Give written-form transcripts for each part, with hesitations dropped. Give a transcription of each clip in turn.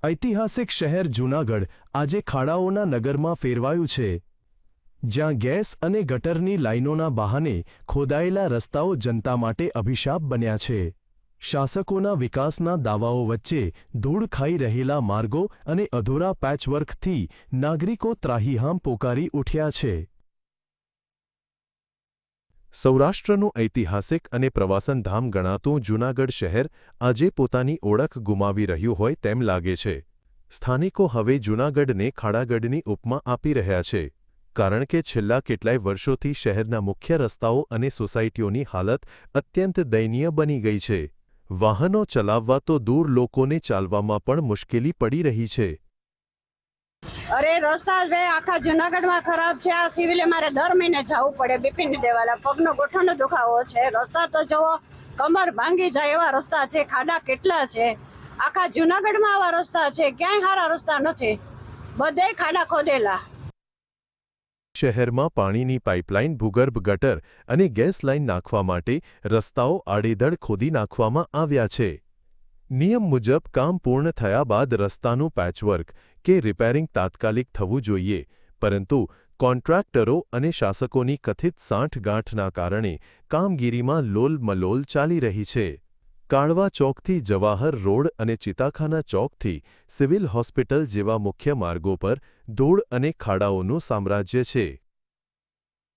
ઐતિહાસિક શહેર જૂનાગઢ આજે ખાડાઓના નગરમાં ફેરવાયું છે, જ્યાં ગેસ અને ગટરની લાઇનોના બહાને ખોદાયેલા રસ્તાઓ જનતા માટે અભિશાપ બન્યા છે। શાસકોના વિકાસના દાવાઓ વચ્ચે ધૂળ ખાઈ રહેલા માર્ગો અને અધૂરા પેચવર્કથી નાગરિકો ત્રાહિમામ પોકારી ઉઠ્યા છે। સૌરાષ્ટ્રનું ઐતિહાસિક અને પ્રવાસન ધામ ગણાતું જૂનાગઢ શહેર આજે પોતાની ઓળખ ગુમાવી રહ્યું હોય તેમ લાગે છે। સ્થાનિકો હવે જૂનાગઢને ખાડાગઢની ઉપમા આપી રહ્યા છે, કારણ કે છેલ્લા કેટલાય વર્ષોથી શહેરના મુખ્ય રસ્તાઓ અને સોસાયટીઓની હાલત અત્યંત દયનીય બની ગઈ છે। વાહનો ચલાવવા તો દૂર, લોકોને ચાલવામાં પણ મુશ્કેલી પડી રહી છે। અરે રસ્તા બે આખા જૂનાગઢમાં ખરાબ છે। આ સિવિલે મારે દર મહિને જવું પડે, બીપીની દેવાલા, પગનો ગોઠણનો દુખાવો છે। રસ્તા તો જોવો, કમર ભાંગી જાય એવા રસ્તા છે। ખાડા કેટલા છે આખા જૂનાગઢમાં, આવા રસ્તા છે, ક્યાંય સારા રસ્તા નથી, બધે ખાડા ખોદેલા। શહેરમાં પાણીની પાઇપલાઇન, ભૂગર્ભ ગટર અને ગેસ લાઇન નાખવા માટે રસ્તાઓ આડેધડ ખોદી નાખવામાં આવ્યા છે। નિયમ મુજબ કામ પૂર્ણ થયા બાદ રસ્તાનું પેચવર્ક કે રિપેરિંગ તાત્કાલિક થવું જોઈએ, પરંતુ કોન્ટ્રાક્ટરો અને શાસકોની કથિત સાંઠગાંઠના કારણે કામગીરીમાં લોલમલોલ ચાલી રહી છે। કાળવા ચોકથી જવાહર રોડ અને ચિતાખાના ચોકથી સિવિલ હોસ્પિટલ જેવા મુખ્ય માર્ગો પર ધૂળ અને ખાડાઓનું સામ્રાજ્ય છે।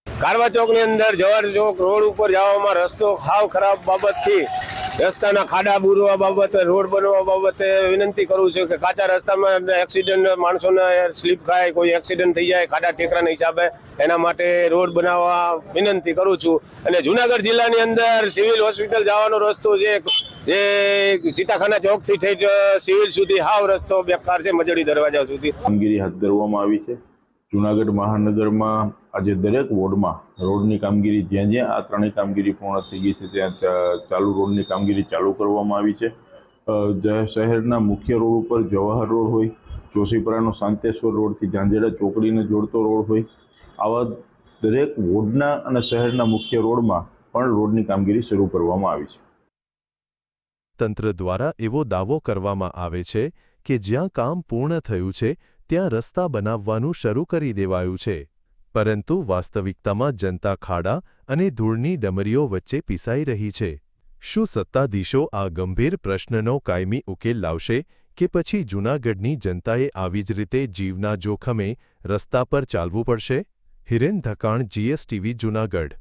કાળવા ચોકની અંદર જવાહર ચોક રોડ ઉપર જવામાં રસ્તો હાવ ખરાબ બાબતથી રસ્તાના ખાડા બુરવા બાબતે, રોડ બનવા બાબતે વિનંતી કરું છું કે કાચા રસ્તામાં એક્સિડન્ટ, માણસોને સ્લીપ ખાય, કોઈ એક્સિડન્ટ થઈ જાય ખાડા ટેકરાના હિસાબે, એના માટે રોડ બનાવવા વિનંતી કરું છું। અને જૂનાગઢ જિલ્લાની અંદર સિવિલ હોસ્પિટલ જવાનો રસ્તો છે, જે ચિતાખાના ચોકથી ઠેઠ સિવિલ સુધી હાવ રસ્તો બેકાર છે, મજડી દરવાજા સુધી। કામગીરી હાથ ધરવામાં આવી છે। જૂનાગઢ મહાનગરમાં આજે દરેક વોર્ડમાં રોડની કામગીરી જ્યાં આ ત્રણેય કામગીરી પૂર્ણ થઈ ગઈ છે ત્યાં ચાલુ રોડની કામગીરી ચાલુ કરવામાં આવી છે। શહેરના મુખ્ય રોડ ઉપર જવાહર રોડ હોય, જોશીપરાનો શાંતેશ્વર રોડથી ઝાંઝેડા ચોકડીને જોડતો રોડ હોય, આવા દરેક વોર્ડના અને શહેરના મુખ્ય રોડમાં પણ રોડની કામગીરી શરૂ કરવામાં આવી છે। તંત્ર દ્વારા એવો દાવો કરવામાં આવે છે કે જ્યાં કામ પૂર્ણ થયું છે ત્યાં રસ્તા બનાવવાનું શરૂ કરી દેવાયું છે, પરંતુ વાસ્તવિકતામાં જનતા ખાડા અને ધૂળની ડમરીઓ વચ્ચે પીસાઈ રહી છે। શું સત્તાધીશો આ ગંભીર પ્રશ્નનો કાયમી ઉકેલ લાવશે કે પછી જૂનાગઢની જનતાએ આવી જ રીતે જીવના જોખમે રસ્તા પર ચાલવું પડશે? હિરેન ધકાણ, GSTV, જૂનાગઢ।